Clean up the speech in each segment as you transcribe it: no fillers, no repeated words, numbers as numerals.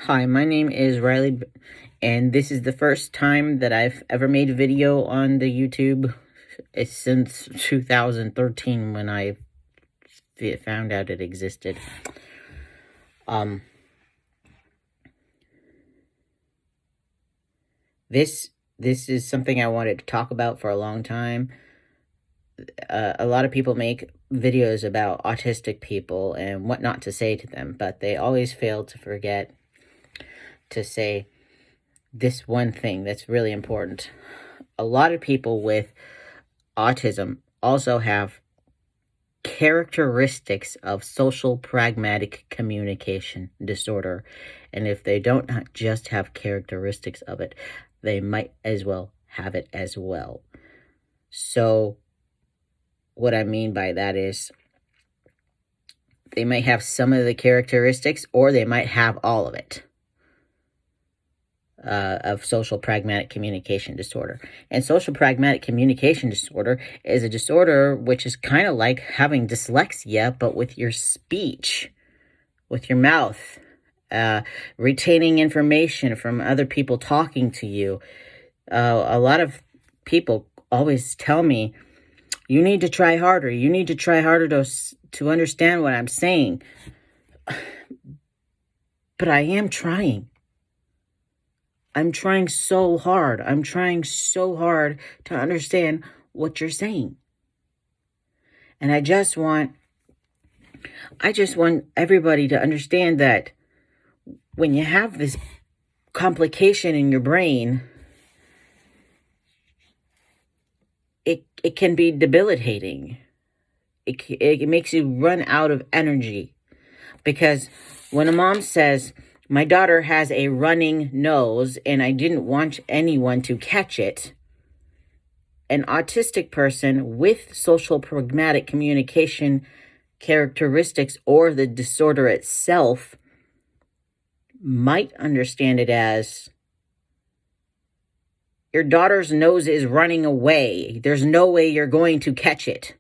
Hi, my name is Riley, and this is the first time that I've ever made a video on the YouTube. It's since 2013 when I found out it existed. This is something I wanted to talk about for a long time. A lot of people make videos about autistic people and what not to say to them, but they always fail to forget to say this one thing that's really important. A lot of people with autism also have characteristics of social pragmatic communication disorder. And if they don't just have characteristics of it, they might as well have it as well. So what I mean by that is they might have some of the characteristics, or they might have all of it. Of social pragmatic communication disorder. And social pragmatic communication disorder is a disorder which is kind of like having dyslexia, but with your speech, with your mouth, retaining information from other people talking to you. A lot of people always tell me, you need to try harder. You need to try harder to understand what I'm saying. But I am trying. I'm trying so hard. I'm trying so hard to understand what you're saying. And I just want everybody to understand that when you have this complication in your brain, it can be debilitating. It makes you run out of energy. Because when a mom says, my daughter has a running nose and I didn't want anyone to catch it, an autistic person with social pragmatic communication characteristics or the disorder itself might understand it as, your daughter's nose is running away. There's no way you're going to catch it.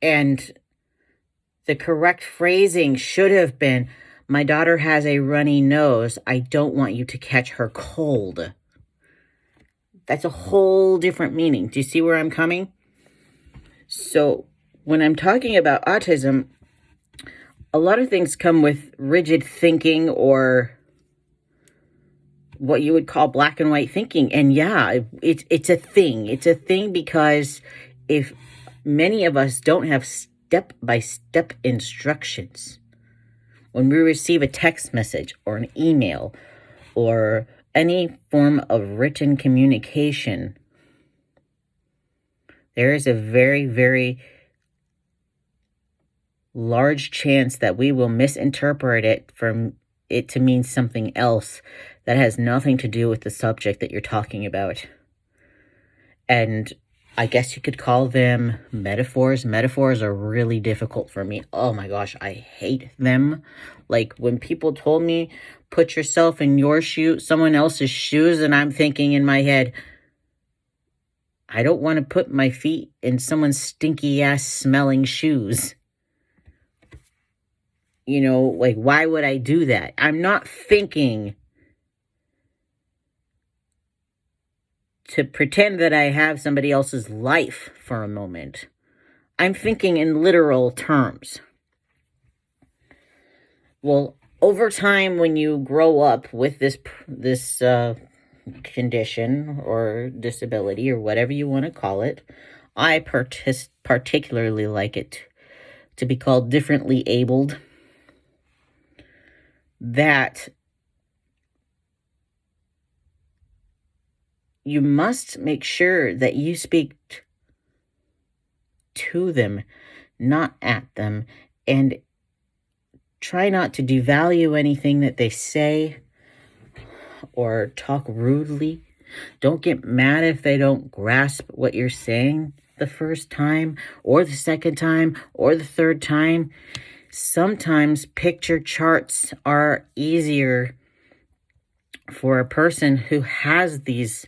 And the correct phrasing should have been, my daughter has a runny nose. I don't want you to catch her cold. That's a whole different meaning. Do you see where I'm coming? So when I'm talking about autism, a lot of things come with rigid thinking or what you would call black and white thinking. And yeah, it's a thing. It's a thing because if many of us don't have step-by-step instructions, when we receive a text message or an email or any form of written communication, there is a very, very large chance that we will misinterpret it from it to mean something else that has nothing to do with the subject that you're talking about. And I guess you could call them metaphors. Metaphors are really difficult for me. Oh my gosh, I hate them. Like when people told me, put yourself in someone else's shoes, and I'm thinking in my head, I don't want to put my feet in someone's stinky ass smelling shoes. You know, like, why would I do that? I'm not thinking to pretend that I have somebody else's life for a moment. I'm thinking in literal terms. Well, over time, when you grow up with this condition or disability or whatever you want to call it, I particularly like it to be called differently abled. That you must make sure that you speak to them, not at them, and try not to devalue anything that they say or talk rudely. Don't get mad if they don't grasp what you're saying the first time or the second time or the third time. Sometimes picture charts are easier for a person who has these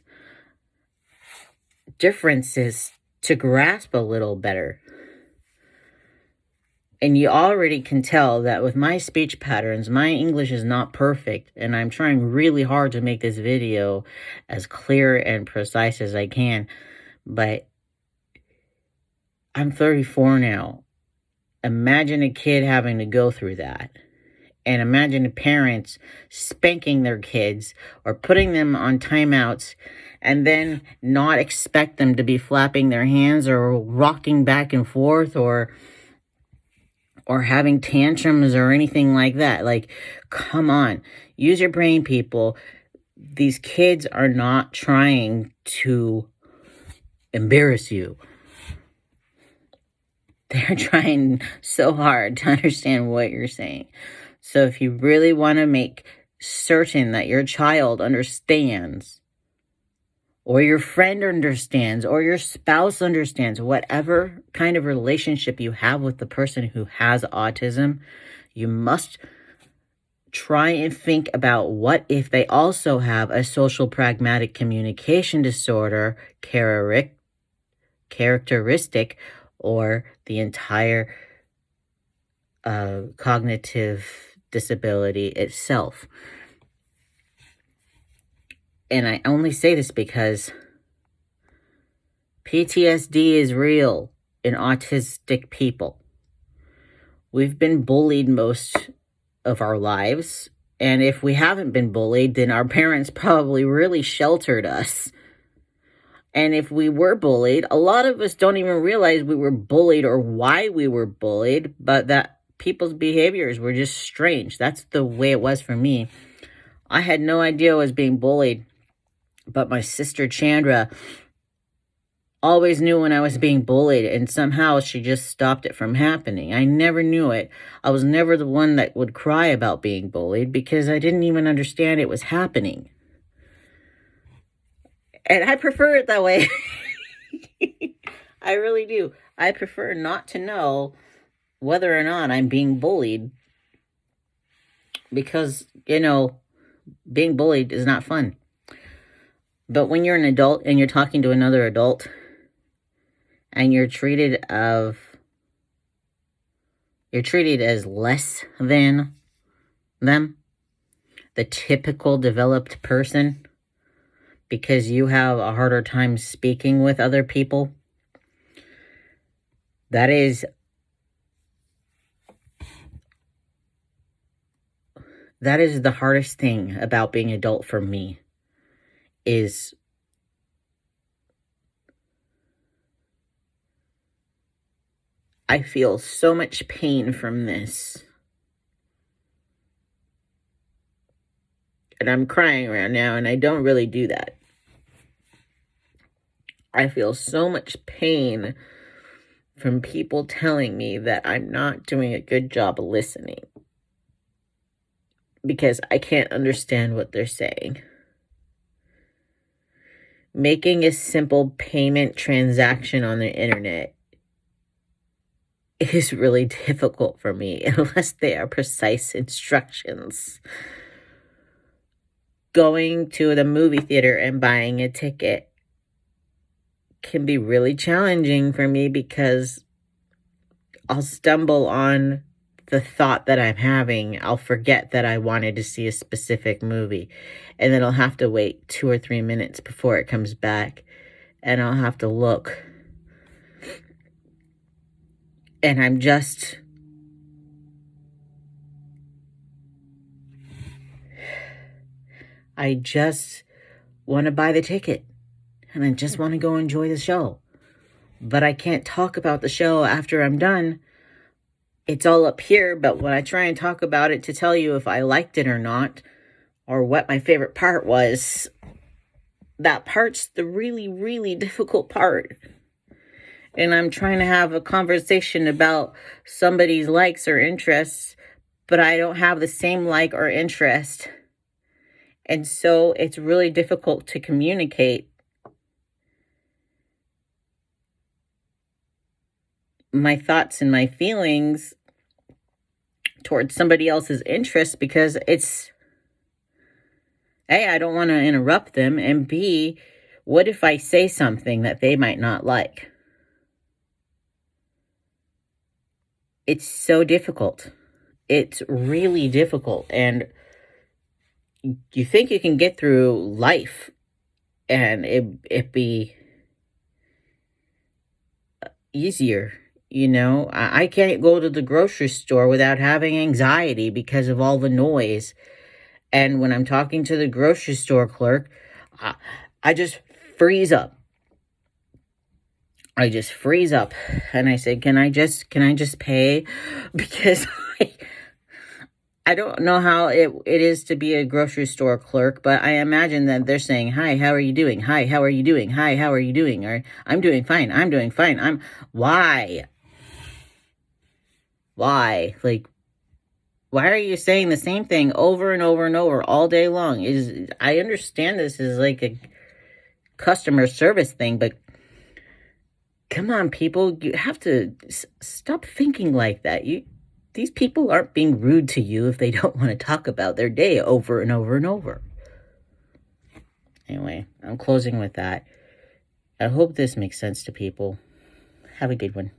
differences to grasp a little better. And you already can tell that with my speech patterns, my English is not perfect, and I'm trying really hard to make this video as clear and precise as I can. But I'm 34 now. Imagine a kid having to go through that. And imagine parents spanking their kids or putting them on timeouts and then not expect them to be flapping their hands or rocking back and forth or having tantrums or anything like that. Like, come on, use your brain, people. These kids are not trying to embarrass you. They're trying so hard to understand what you're saying. So if you really want to make certain that your child understands, or your friend understands, or your spouse understands, whatever kind of relationship you have with the person who has autism, you must try and think about what if they also have a social pragmatic communication disorder characteristic, or the entire cognitive disability itself. And I only say this because PTSD is real in autistic people. We've been bullied most of our lives, and if we haven't been bullied, then our parents probably really sheltered us. And if we were bullied, a lot of us don't even realize we were bullied or why we were bullied, but that people's behaviors were just strange. That's the way it was for me. I had no idea I was being bullied, but my sister Chandra always knew when I was being bullied, and somehow she just stopped it from happening. I never knew it. I was never the one that would cry about being bullied because I didn't even understand it was happening. And I prefer it that way. I really do. I prefer not to know whether or not I'm being bullied because, being bullied is not fun. But when you're an adult and you're talking to another adult and you're treated as less than them, the typical developed person, because you have a harder time speaking with other people, that is the hardest thing about being adult for me, is I feel so much pain from this. And I'm crying right now, and I don't really do that. I feel so much pain from people telling me that I'm not doing a good job of listening because I can't understand what they're saying. Making a simple payment transaction on the internet is really difficult for me unless they are precise instructions. Going to the movie theater and buying a ticket can be really challenging for me because I'll stumble on the thought that I'm having. I'll forget that I wanted to see a specific movie, and then I'll have to wait 2 or 3 minutes before it comes back, and I'll have to look. And I just want to buy the ticket, and I just want to go enjoy the show. But I can't talk about the show after I'm done. It's all up here, but when I try and talk about it to tell you if I liked it or not, or what my favorite part was, that part's the really, really difficult part. And I'm trying to have a conversation about somebody's likes or interests, but I don't have the same like or interest. And so it's really difficult to communicate my thoughts and my feelings towards somebody else's interest because it's, A, I don't want to interrupt them, and B, what if I say something that they might not like? it's so difficult. It's really difficult. And you think you can get through life and it be easier. I can't go to the grocery store without having anxiety because of all the noise. And when I'm talking to the grocery store clerk, I just freeze up. And I say, can I just pay? Because I don't know how it is to be a grocery store clerk, but I imagine that they're saying, hi, how are you doing? Hi, how are you doing? Hi, how are you doing? Or I'm doing fine. Why? Like, why are you saying the same thing over and over and over all day long? I understand this is like a customer service thing, but come on, people, you have to stop thinking like that. These people aren't being rude to you if they don't want to talk about their day over and over and over. Anyway, I'm closing with that. I hope this makes sense to people. Have a good one.